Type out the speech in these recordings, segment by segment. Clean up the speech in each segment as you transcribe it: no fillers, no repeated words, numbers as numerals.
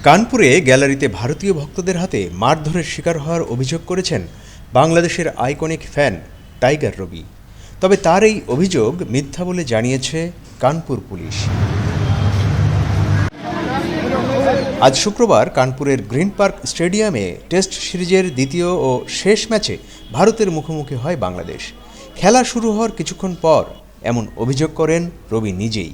কানপুরে গ্যালারিতে ভারতীয় ভক্তদের হাতে মারধরের শিকার হওয়ার অভিযোগ করেছেন বাংলাদেশের আইকনিক ফ্যান টাইগার রবি। তবে তার এই অভিযোগ মিথ্যা বলে জানিয়েছে কানপুর পুলিশ। আজ শুক্রবার কানপুরের গ্রিন পার্ক স্টেডিয়ামে টেস্ট সিরিজের দ্বিতীয় ও শেষ ম্যাচে ভারতের মুখোমুখি হয় বাংলাদেশ। খেলা শুরু হওয়ার কিছুক্ষণ পর এমন অভিযোগ করেন রবি নিজেই।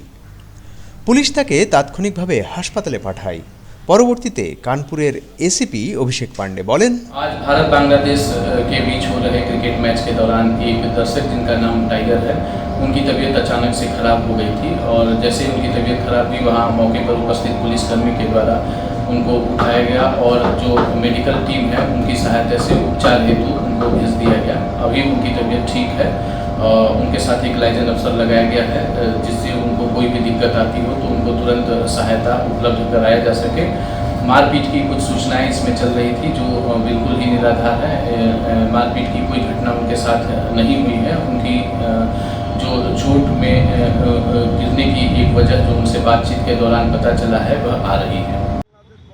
পুলিশ তাকে তাৎক্ষণিকভাবে হাসপাতালে পাঠায়। পরবর্তীতে কানপুরের एसीपी अभिषेक पांडे बोलें, आज भारत बांग्लादेश के बीच हो रहे क्रिकेट मैच के दौरान एक दर्शक जिनका नाम टाइगर है, उनकी तबीयत अचानक से खराब हो गई थी और जैसे ही उनकी तबीयत खराब हुई वहाँ मौके पर उपस्थित पुलिसकर्मी के द्वारा उनको उठाया गया और जो मेडिकल टीम है उनकी सहायता से उपचार हेतु उनको भेज दिया गया। अभी उनकी तबीयत ठीक है। उनके साथ एक लाइजन अफसर लगाया गया है जिससे उनको कोई भी दिक्कत आती हो तो उनको तुरंत सहायता उपलब्ध कराया जा सके। मारपीट की कुछ सूचनाएं इसमें चल रही थी जो बिल्कुल ही निराधार है। मारपीट की कोई घटना उनके साथ नहीं हुई है। उनकी जो चोट में गिरने की एक वजह जो उनसे बातचीत के दौरान पता चला है वह आ रही है।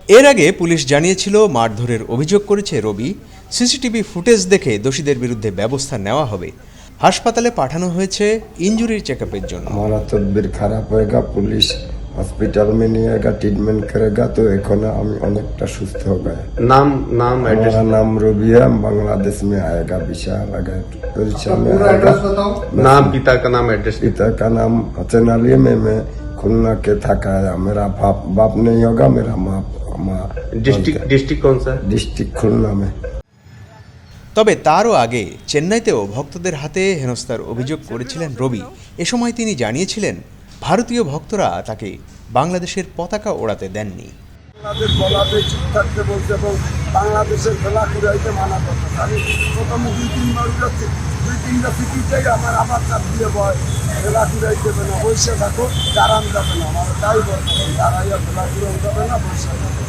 এর আগে পুলিশ জানিয়েছিল মারধরের অভিযোগ করেছে রবি। সিসিটিভি ফুটেজ দেখে দোষীদের বিরুদ্ধে ব্যবস্থা নেওয়া হবে। হাসপাতালে পাঠানো হয়েছে ইনজুরির চেকআপের জন্য। हमारा तबीयत खराब होएगा, पुलिस हॉस्पिटल में नहीं आएगा, ट्रीटमेंट करेगा तो এখন আমি অনেকটা সুস্থ हो गया। नाम एड्रेस? मेरा नाम रूबी है, बांग्लादेश में आएगा, विशाल आएगा, परीक्षा में आएगा। नाम पिता का नाम एड्रेस? पिता का नाम हसन अली में मैं खुलना के थका है। मेरा बाप नहीं होगा, मेरा माँ। डिस्ट्रिक्ट कौन सा? डिस्ट्रिक्ट खुलना में। তবে তারও আগে চেন্নাইতেও ভক্তদের হাতে হেনস্থার অভিযোগ করেছিলেন রবি। এ সময় তিনি জানিয়েছিলেন ভারতীয় ভক্তরা তাকে বাংলাদেশের পতাকা ওড়াতে দেননি। বাংলাদেশ বলাতে চুপ থাকতে বলছে এবং বাংলাদেশের খেলা ঘুরাইতে মানা করতে। আমি প্রথমে দুই তিনটা সিটিতেই আমার আবার চাপ দিয়ে বয় খেলা ঘুরাই দেবে না, বসে থাকো, দাঁড়ান যাবে না। আমার তাই বলতে দাঁড়াইয়া খেলা ঘুরাই যাবে না, বসে থাকো।